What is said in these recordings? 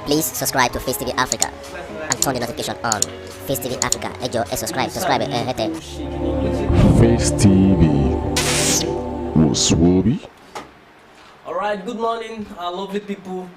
Please subscribe to Facetv Africa and turn the notification on. Facetv Africa, subscribe, hete. Face TV Muswobi. Alright, good morning, our lovely people.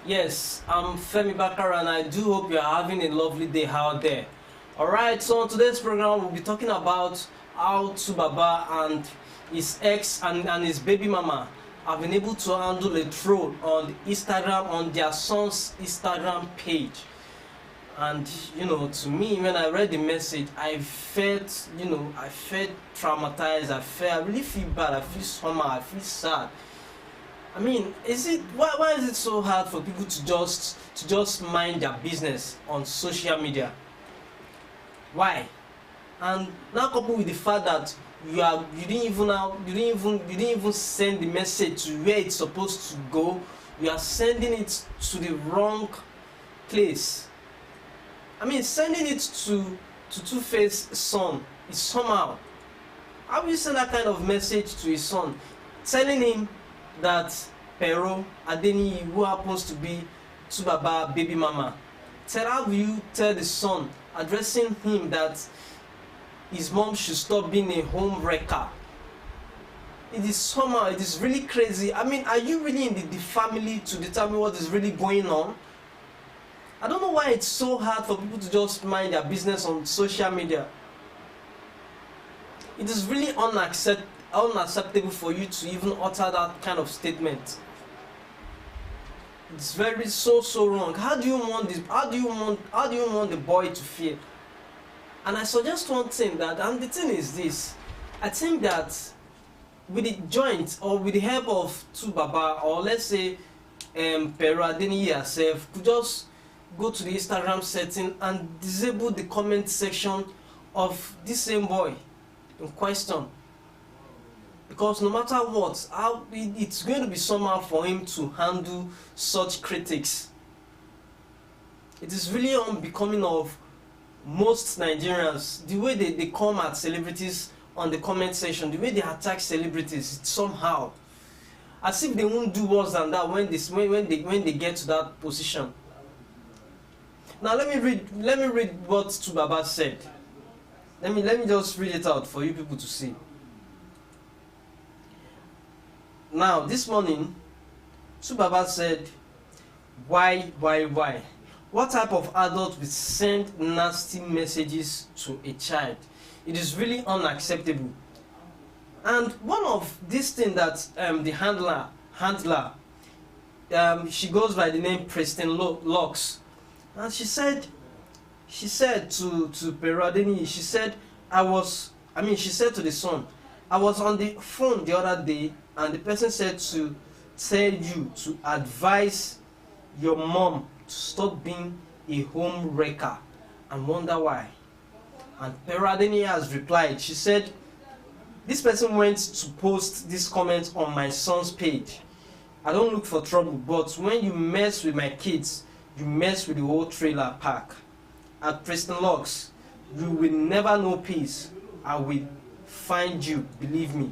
Yes, I'm Femi Bakar and I do hope you're having a lovely day out there. Alright, so on today's program we'll be talking about how Baba and his ex and his baby mama have been able to handle a troll on Instagram, on their son's Instagram page. And to me, when I read the message, I felt traumatized. I really feel bad. I feel somehow. I feel sad. I mean, why is it so hard for people to just mind their business on social media? Why? And now coupled with the fact that you didn't even send the message to where it's supposed to go. You are sending it to the wrong place. I mean, sending it to Two-Face's son is somehow. How will you send that kind of message to his son, telling him that Pero Adeniyi, who happens to be Baba baby mama, how will you tell the son, addressing him, that his mom should stop being a home wrecker? It is really crazy. I mean, are you really in the family to determine what is really going on? I don't know why it's so hard for people to just mind their business on social media. It is really unacceptable for you to even utter that kind of statement. It's so wrong. How do you want the boy to feel? And I suggest one thing, and the thing is this: I think that with the joint or with the help of Baba, or let's say Pero Adeniyi herself, could just go to the Instagram setting and disable the comment section of this same boy in question. Because no matter what, it's going to be somehow for him to handle such critics. It is really unbecoming of most Nigerians, the way they come at celebrities on the comment section, the way they attack celebrities, somehow as if they won't do worse than that when they get to that position. Now let me read what Baba said. Let me just read it out for you people to see. Now this morning, Baba said, why? What type of adult will send nasty messages to a child? It is really unacceptable. And one of these things that the handler, she goes by the name Preston Locks, and she said to Pero Adeniyi, she said to the son, I was on the phone the other day and the person said to tell you to advise your mom to stop being a home wrecker, and wonder why. And Pero Adeniyi has replied. She said, this person went to post this comment on my son's page. I don't look for trouble, but when you mess with my kids, you mess with the whole trailer park. At Preston Locks, you will never know peace. I will find you, believe me.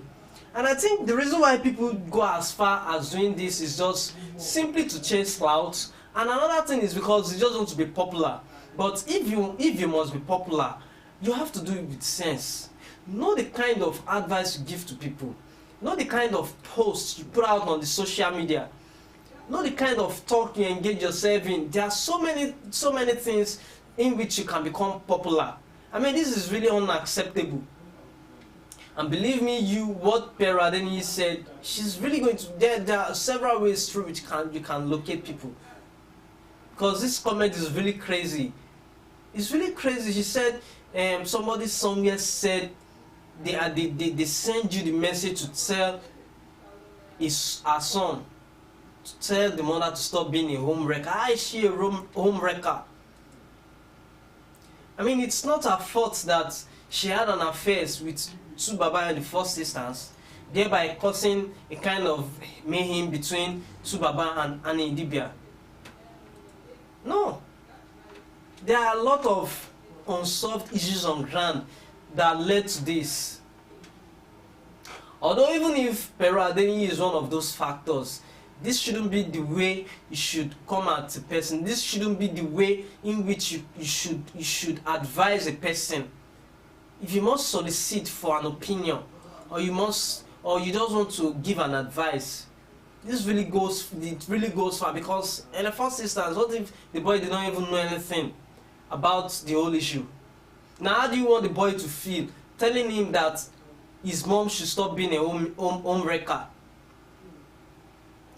And I think the reason why people go as far as doing this is just simply to chase clout. And another thing is because they just want to be popular. But if you must be popular, you have to do it with sense. Know the kind of advice you give to people. Know the kind of posts you put out on the social media. Know the kind of talk you engage yourself in. There are so many things in which you can become popular. I mean, this is really unacceptable. And believe me, what Pero Adeniyi said, she's really going to. There are several ways through which you can locate people. Because this comment is really crazy. It's really crazy. She said, somebody somewhere said they send you the message to tell her son, to tell the mother to stop being a home wrecker. How is she a home wrecker? I mean, it's not her fault that she had an affair with Baba in the first instance, thereby causing a kind of mayhem between Baba and Annie Idibia. No. There are a lot of unsolved issues on ground that led to this. Although even if Pero Adeniyi is one of those factors, This shouldn't be the way you should come at a person. This shouldn't be the way in which you should advise a person. If you must solicit for an opinion, or you just want to give an advice, it really goes far. Because in the first instance, what if the boy did not even know anything about the whole issue? Now, how do you want the boy to feel telling him that his mom should stop being a home wrecker?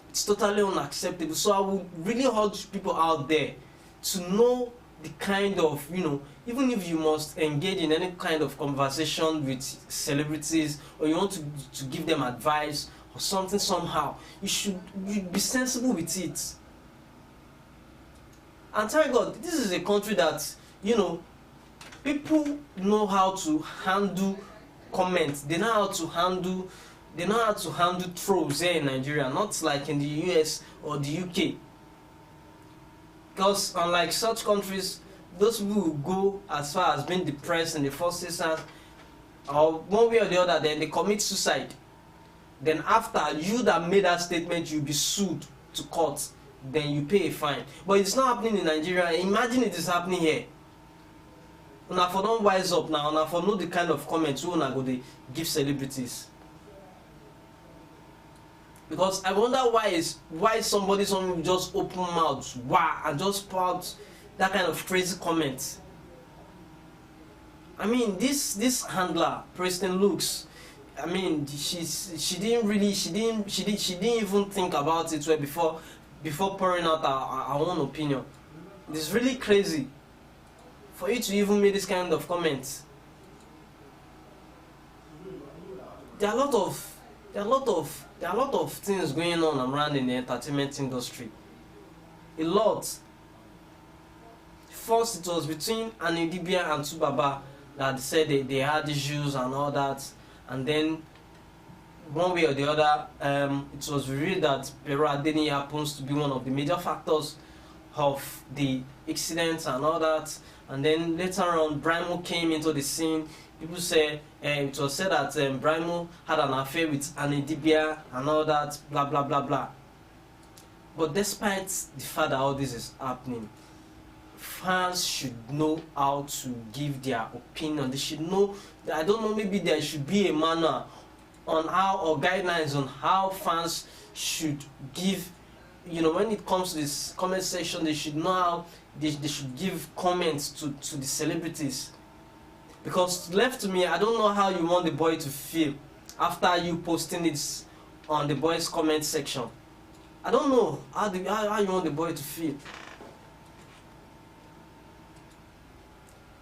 It's totally unacceptable. So I would really urge people out there to know the kind of, even if you must engage in any kind of conversation with celebrities, or you want to give them advice or something somehow, you'd be sensible with it. And thank God, this is a country that, people know how to handle comments. They know how to handle trolls here in Nigeria, not like in the US or the UK. Because unlike such countries, those people will go as far as being depressed in the first instance, or one way or the other, then they commit suicide. Then after you that made that statement, you'll be sued to court, then you pay a fine. But it's not happening in Nigeria. Imagine it is happening here. Una for don't wise up now, una for know the kind of comments we una go dey give celebrities. Because I wonder why somebody just open mouth, wow, and just pour out that kind of crazy comment. I mean, this handler, Preston Looks, I mean, she didn't even think about it well before pouring out her own opinion. It's really crazy for you to even make this kind of comments. There are a lot of things going on around in the entertainment industry. A lot. First, it was between Adeniyi and Tubaba that said they had issues and all that, and then one way or the other, it was revealed that Adeniyi happens to be one of the major factors of the accidents and all that. And then later on, Brimo came into the scene. People say it was said that Brimo had an affair with Adeniyi and all that, blah blah blah blah. But despite the fact that all this is happening, fans should know how to give their opinion. They should know. I don't know. Maybe there should be a manual on how, or guidelines on how fans should give. When it comes to this comment section, they should know how they should give comments to the celebrities. Because left to me, I don't know how you want the boy to feel after you posting it on the boys' comment section. I don't know how you want the boy to feel.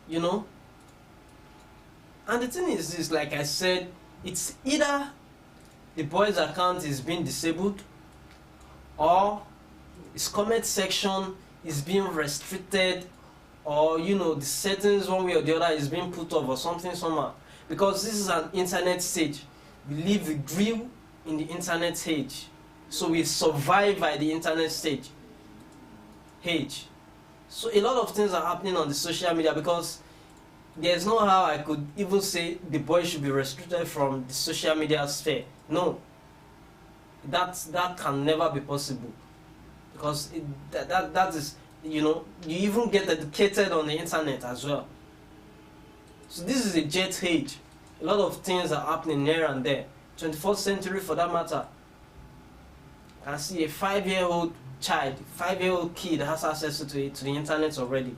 And the thing is this, like I said, it's either the boy's account is being disabled, or his comment section is being restricted, or the settings one way or the other is being put off, or something somehow. Because this is an internet stage. We grew in the internet age, so we survive by the internet age. So a lot of things are happening on the social media, because there's no how I could even say the boy should be restricted from the social media sphere. No, that can never be possible, because that is, you even get educated on the internet as well. So this is a jet age. A lot of things are happening here and there. 21st century for that matter. I can see a 5-year-old child, 5-year-old kid has access to the internet already.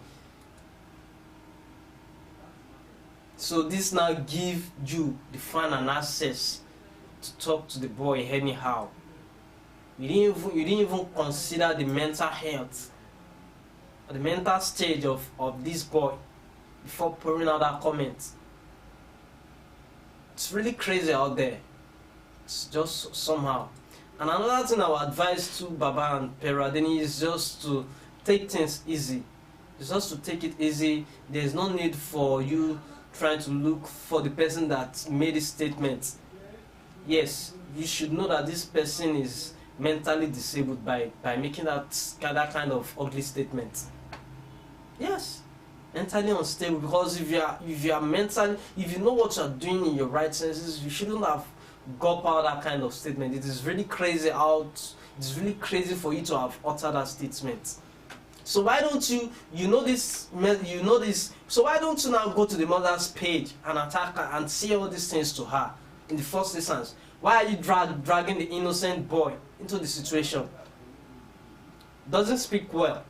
So this now give you, the fan, an access to talk to the boy anyhow. You didn't even consider the mental health or the mental stage of this boy before pouring out that comment. It's really crazy out there. It's just somehow. And another thing I would advise to Baba and Adeniyi is just to take things easy. It's just to take it easy. There's no need for you trying to look for the person that made this statement. Yes, you should know that this person is mentally disabled by making that kind of ugly statement. Yes, mentally unstable, because if you are mentally, if you know what you are doing in your right senses, you shouldn't have gulp out that kind of statement. It is really crazy how It's really crazy for you to have uttered that statement. So why don't you know this, so why don't you now go to the mother's page and attack her and say all these things to her in the first instance? Why are you dragging the innocent boy into the situation? Doesn't speak well.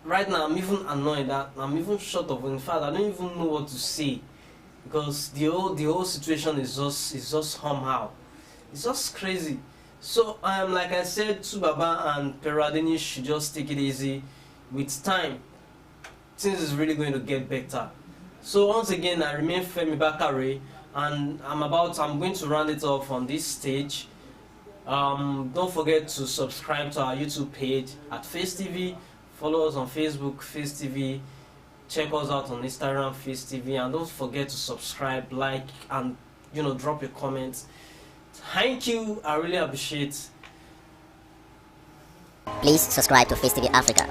Right now I'm even annoyed that I'm even short of, in fact I don't even know what to say, because the whole situation is just somehow, it's just crazy. So like I said, Baba and Adeniyi should just take it easy. With time, things is really going to get better. So once again, I remain Femi Bakare, and I'm going to round it off on this stage. Don't forget to subscribe to our YouTube page at Facetv. Follow us on Facebook, Facetv. Check us out on Instagram, Facetv, and don't forget to subscribe, like, and drop your comments. Thank you, I really appreciate. Please subscribe to Facetv Africa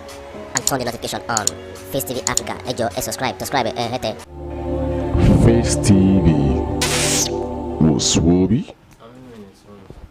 and turn the notification on. Facetv Africa, subscribe, Face TV. Muswobi.